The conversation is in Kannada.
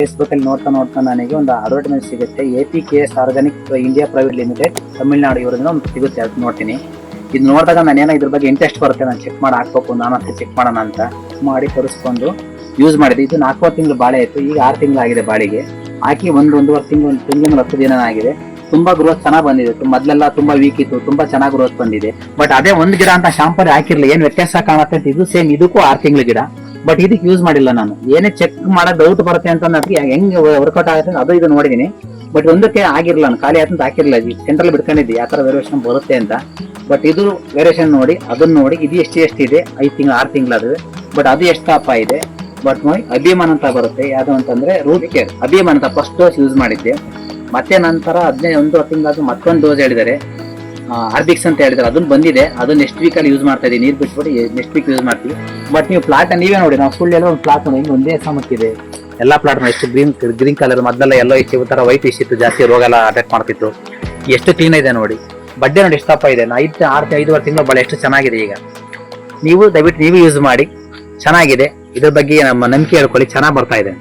ಫೇಸ್ಬುಕ್ ಅಲ್ಲಿ ನೋಡ್ತಾ ನನಗೆ ಒಂದು ಅಡ್ವರ್ಟೈಸ್ಮೆಂಟ್ ಸಿಗುತ್ತೆ. APKS organic India private limited Tamil Nadu ಇವರಿಂದ ಒಂದು ಸಿಗುತ್ತೆ. ಅದು ನೋಡ್ತೀನಿ. ಇದು ನೋಡಿದಾಗ ನಾನೇನೋ ಇದ್ರ ಬಗ್ಗೆ ಇಂಟ್ರೆಸ್ಟ್ ಬರುತ್ತೆ, ನಾನು ಚೆಕ್ ಮಾಡಿ ಹಾಕ್ಬೇಕು, ನಾನು ಅಂತ ಚೆಕ್ ಮಾಡೋಣ ಅಂತ ಮಾಡಿ ತರಿಸ್ಕೊಂಡು ಯೂಸ್ ಮಾಡಿದೆ. ಇದು 4 ತಿಂಗಳು ಬಾಳೆ ಆಯ್ತು. ಈಗ 6 ತಿಂಗಳು ಆಗಿದೆ ಬಾಳಿಗೆ ಹಾಕಿ. ಒಂದೂವರೆ ತಿಂಗಳು 10 ದಿನ ಆಗಿದೆ. ತುಂಬಾ ಗ್ರೋತ್ ಚೆನ್ನಾಗಿ ಬಂದಿದೆ. ಮೊದಲೆಲ್ಲ ತುಂಬಾ ವೀಕ್ ಇತ್ತು, ತುಂಬಾ ಚೆನ್ನಾಗಿ ಗ್ರೋತ್ ಬಂದಿದೆ. ಬಟ್ ಅದೇ ಒಂದ್ ಗಿಡ ಅಂತ ಶಾಂಪರ್ ಹಾಕಿರ್ಲಿಲ್ಲ, ಏನ್ ವ್ಯತ್ಯಾಸ ಕಾಣುತ್ತೆ ಅಂತ. ಇದು ಸೇಮ್, ಇದಕ್ಕೂ 6 ತಿಂಗಳ ಗಿಡ. ಬಟ್ ಇದಕ್ಕೆ ಯೂಸ್ ಮಾಡಿಲ್ಲ ನಾನು. ಏನೇ ಚೆಕ್ ಮಾಡೋ ಡೌಟ್ ಬರುತ್ತೆ ಅಂತ ನನಗೆ ಹೆಂಗ್ ವರ್ಕೌಟ್ ಆಗುತ್ತೆ ಅದು ಇದು ನೋಡಿದೀನಿ. ಬಟ್ ಒಂದಕ್ಕೆ ಆಗಿರ್ಲಿಲ್ಲ, ನಾನು ಖಾಲಿ ಆಯ್ತು ಹಾಕಿರ್ಲಿಲ್ಲ. ಸೆಂಟ್ರಲ್ ಬಿಡ್ಕೊಂಡಿದ್ದೆ ಯಾವ ತರ ವೇರಿಯೇಷನ್ ಬರುತ್ತೆ ಅಂತ. ಬಟ್ ಇದು ವೇರಿಯೇಷನ್ ನೋಡಿ, ಅದನ್ನ ನೋಡಿ, ಇದು ಎಷ್ಟು ಇದೆ, 5 ತಿಂಗಳು 6 ತಿಂಗಳು ಅದು. ಬಟ್ ಅದು ಎಷ್ಟು ದಪ್ಪ ಇದೆ. ಬಟ್ ನೋಡಿ ಅಭಿಮಾನ್ ಅಂತ ಬರುತ್ತೆ. ಯಾವ್ದು ಅಂತಂದ್ರೆ ರೂಟ್ ಕೇರ್ ಅಭಿಮಾನ್ ಅಂತ ಫಸ್ಟ್ ಡೋಸ್ ಯೂಸ್ ಮಾಡಿದ್ದೆ. ಮತ್ತೆ ನಂತರ 11 ತಿಂಗಳು ಮತ್ತೊಂದು ಡೋಸ್ ಹೇಳಿದ್ದಾರೆ, ಆರ್ಬಿಕ್ಸ್ ಅಂತ ಹೇಳಿದ್ರೆ ಅದನ್ನ ಬಂದಿದೆ. ಅದು ನೆಕ್ಸ್ಟ್ ವೀಕ್ ಅಲ್ಲಿ ಯೂಸ್ ಮಾಡ್ತಾ ಇದೀನಿ. ನೀರು ಬಿಟ್ಬಿಟ್ಟು ನೆಕ್ಸ್ಟ್ ವೀಕ್ ಯೂಸ್ ಮಾಡ್ತೀವಿ. ಬಟ್ ನೀವು ಪ್ಲಾಟ್ ನೀವೇ ನೋಡಿ, ನಾವು ಸುಳ್ಳು ಒಂದು ಪ್ಲಾಟ್ ನೋಡಿ ಒಂದೇ ಸಮಕ್ಕಿದೆ. ಎಲ್ಲಾ ಪ್ಲಾಟ್ ಎಷ್ಟು ಗ್ರೀನ್ ಕಲರ್, ಮೊದಲೆಲ್ಲ ಎಲ್ಲೋ ಇಷ್ಟು ತರ ವೈಟ್ ಇಷ್ಟಿತ್ತು, ಜಾಸ್ತಿ ರೋಗ ಎಲ್ಲ ಅಟ್ಯಾಕ್ ಮಾಡ್ತಿತ್ತು. ಎಷ್ಟು ಕ್ಲೀನ್ ಇದೆ ನೋಡಿ. ಬಡ್ಡೆ ನೋಡಿ ಎಷ್ಟು ದಪ್ಪ ಇದೆ. 5-6 ತಿಂಗಳು ಬಳೆ ಎಷ್ಟು ಚೆನ್ನಾಗಿದೆ. ಈಗ ನೀವು ದಯವಿಟ್ಟು ನೀವು ಯೂಸ್ ಮಾಡಿ, ಚೆನ್ನಾಗಿದೆ. ಇದ್ರ ಬಗ್ಗೆ ನಮ್ಮ ನಂಬಿಕೆ ಹೇಳ್ಕೊಳ್ಳಿ, ಚೆನ್ನಾಗಿ ಬರ್ತಾ ಇದೆ.